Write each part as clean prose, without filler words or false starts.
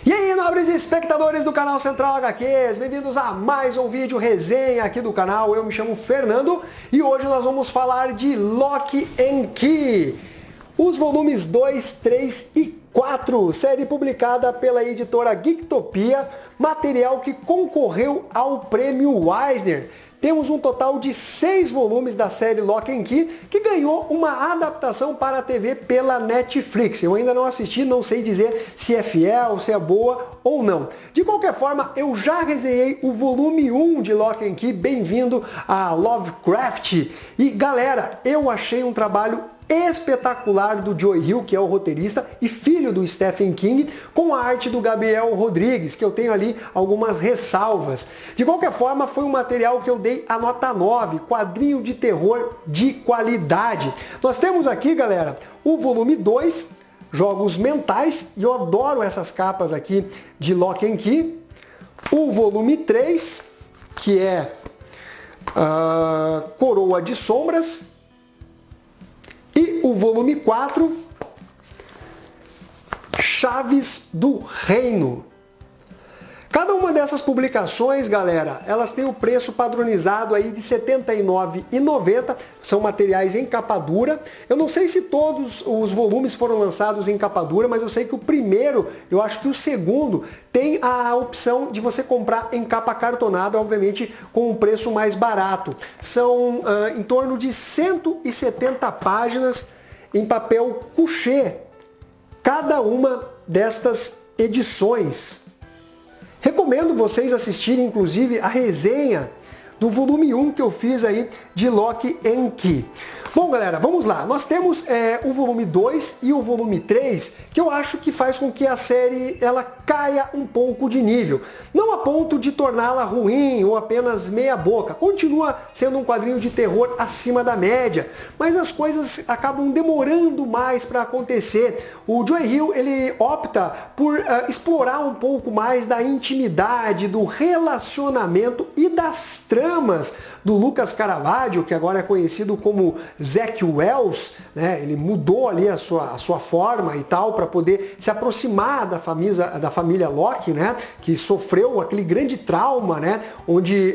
E aí, nobres espectadores do canal Central HQs, bem-vindos a mais um vídeo resenha aqui do canal. Eu me chamo Fernando e hoje nós vamos falar de Locke & Key, os volumes 2, 3 e 4, série publicada pela editora Geektopia, material que concorreu ao prêmio Eisner. Temos um total de 6 volumes da série Locke & Key, que ganhou uma adaptação para a TV pela Netflix. Eu ainda não assisti, não sei dizer se é fiel, se é boa ou não. De qualquer forma, eu já resenhei o volume 1 de Locke & Key, bem-vindo a Lovecraft. E galera, eu achei um trabalho espetacular do Joe Hill, que é o roteirista e filho do Stephen King, com a arte do Gabriel Rodrigues, que eu tenho ali algumas ressalvas. De qualquer forma, foi um material que eu dei a nota 9, quadrinho de terror de qualidade. Nós temos aqui, galera, o volume 2, Jogos Mentais, e eu adoro essas capas aqui de Locke & Key. O volume 3, que é Coroa de Sombras. E o volume 4, Chaves do Reino. Cada uma dessas publicações, galera, elas têm o preço padronizado aí de R$ 79,90, são materiais em capa dura. Eu não sei se todos os volumes foram lançados em capa dura, mas eu sei que o primeiro, eu acho que o segundo, tem a opção de você comprar em capa cartonada, obviamente com um preço mais barato. São em torno de 170 páginas em papel couché, cada uma destas edições. Recomendo vocês assistirem, inclusive, a resenha do volume 1 que eu fiz aí de Locke & Key. Bom, galera, vamos lá. Nós temos o volume 2 e o volume 3, que eu acho que faz com que a série ela caia um pouco de nível. Não a ponto de torná-la ruim ou apenas meia boca. Continua sendo um quadrinho de terror acima da média, mas as coisas acabam demorando mais para acontecer. O Joe Hill, ele opta por explorar um pouco mais da intimidade, do relacionamento e das tramas do Lucas Caravaggio, que agora é conhecido como Zach Wells, né? Ele mudou ali a sua forma e tal para poder se aproximar da família Locke, né? Que sofreu aquele grande trauma, né? Onde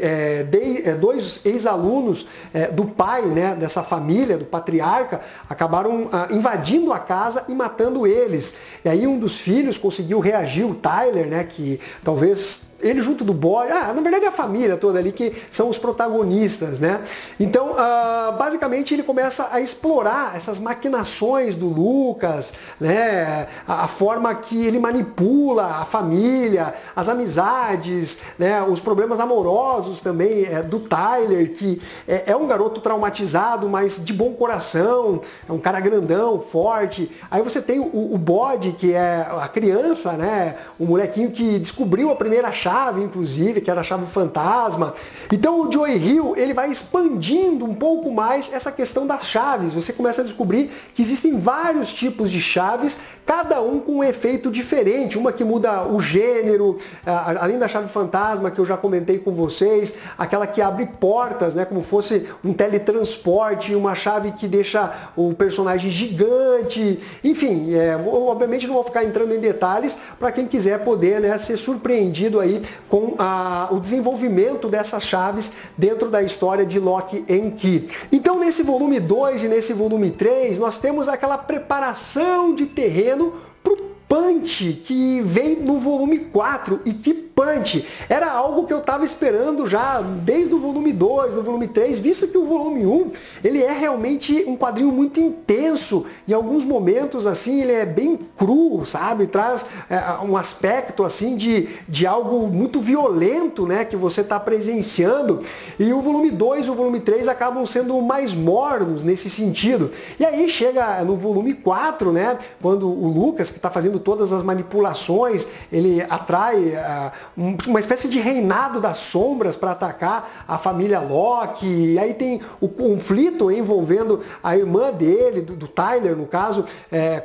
dois ex-alunos do pai, né? Dessa família, do patriarca, acabaram invadindo a casa e matando eles. E aí um dos filhos conseguiu reagir, o Tyler, né? Que talvez ele junto do boy, na verdade é a família toda ali que são os protagonistas, né? Então, basicamente ele começa a explorar essas maquinações do Lucas, né? A forma que ele manipula a família, as amizades, né? Os problemas amorosos também do Tyler, que é um garoto traumatizado, mas de bom coração, é um cara grandão, forte. Aí você tem o Bode, que é a criança, né? O molequinho que descobriu a primeira chave, inclusive, que era a chave fantasma. Então o Joe Hill, ele vai expandindo um pouco mais essa questão das chaves. Você começa a descobrir que existem vários tipos de chaves, cada um com um efeito diferente. Uma que muda o gênero, além da chave fantasma, que eu já comentei com vocês, aquela que abre portas, né, como fosse um teletransporte, uma chave que deixa o personagem gigante. Enfim, obviamente não vou ficar entrando em detalhes para quem quiser poder, né, ser surpreendido aí com o desenvolvimento dessas chaves dentro da história de Locke & Key. Então nesse volume 2 e nesse volume 3 nós temos aquela preparação de terreno pro punch que vem no volume 4, e que punch! Era algo que eu estava esperando já desde o volume 2, do volume 3, visto que o volume 1, ele é realmente um quadrinho muito intenso, em alguns momentos assim ele é bem cru, sabe? Traz um aspecto assim de algo muito violento, né, que você está presenciando, e o volume 2 e o volume 3 acabam sendo mais mornos nesse sentido. E aí chega no volume 4, né, quando o Lucas, que está fazendo todas as manipulações, ele atrai uma espécie de reinado das sombras para atacar a família Locke, e aí tem o conflito envolvendo a irmã dele, do Tyler no caso,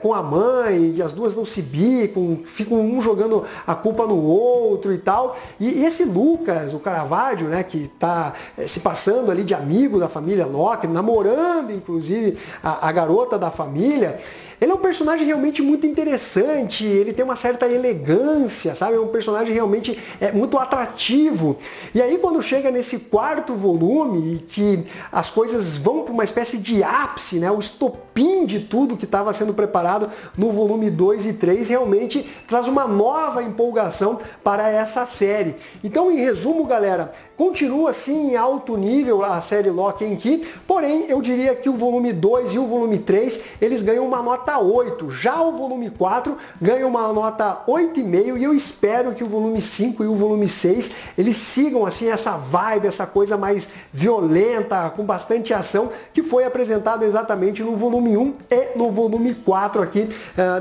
com a mãe, e as duas não se bicam, ficam um jogando a culpa no outro e tal, e esse Lucas, o Caravaggio, né, que está se passando ali de amigo da família Locke, namorando inclusive a garota da família, Ele é um personagem realmente muito interessante, ele tem uma certa elegância, sabe? É um personagem realmente muito atrativo. E aí quando chega nesse quarto volume e que as coisas vão para uma espécie de ápice, né? O estopim de tudo que estava sendo preparado no volume 2 e 3 realmente traz uma nova empolgação para essa série. Então, em resumo, galera, continua assim em alto nível a série Locke and Key, porém eu diria que o volume 2 e o volume 3 eles ganham uma nota 8, já o volume 4 ganha uma nota 8,5 e eu espero que o volume 5 e o volume 6 eles sigam assim essa vibe, essa coisa mais violenta, com bastante ação, que foi apresentado exatamente no volume 1 e no volume 4 aqui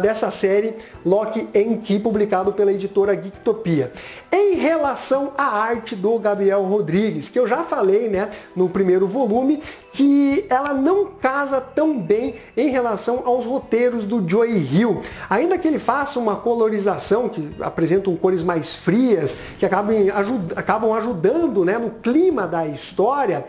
dessa série Locke and Key, publicado pela editora Geektopia. Em relação à arte do Gabriel Rodrigues, que eu já falei, né, no primeiro volume, que ela não casa tão bem em relação aos roteiros do Joe Hill. Ainda que ele faça uma colorização que apresentam cores mais frias, que acabam ajudando, né, no clima da história,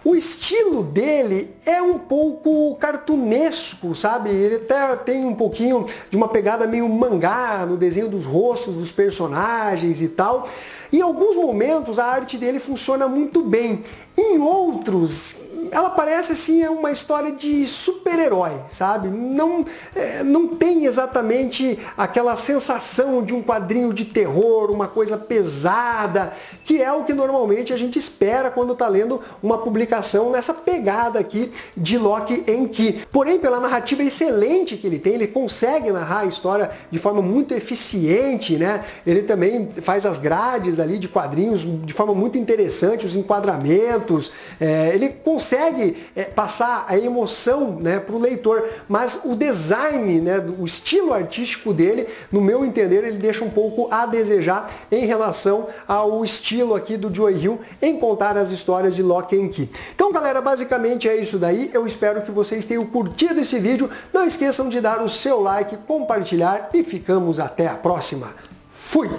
o estilo dele é um pouco cartunesco, sabe? Ele até tem um pouquinho de uma pegada meio mangá no desenho dos rostos dos personagens e tal. Em alguns momentos a arte dele funciona muito bem. Em outros, ela parece assim uma história de super-herói, sabe? Não tem exatamente aquela sensação de um quadrinho de terror, uma coisa pesada, que é o que normalmente a gente espera quando está lendo uma publicação nessa pegada aqui de Locke and Key. Porém, pela narrativa excelente que ele tem, ele consegue narrar a história de forma muito eficiente, né? Ele também faz as grades ali de quadrinhos de forma muito interessante, os enquadramentos, ele consegue passar a emoção, né, para o leitor, mas o design, né, o estilo artístico dele, no meu entender, ele deixa um pouco a desejar em relação ao estilo aqui do Joe Hill em contar as histórias de Locke and Key. Então, galera, basicamente é isso daí. Eu espero que vocês tenham curtido esse vídeo. Não esqueçam de dar o seu like, compartilhar e ficamos até a próxima. Fui!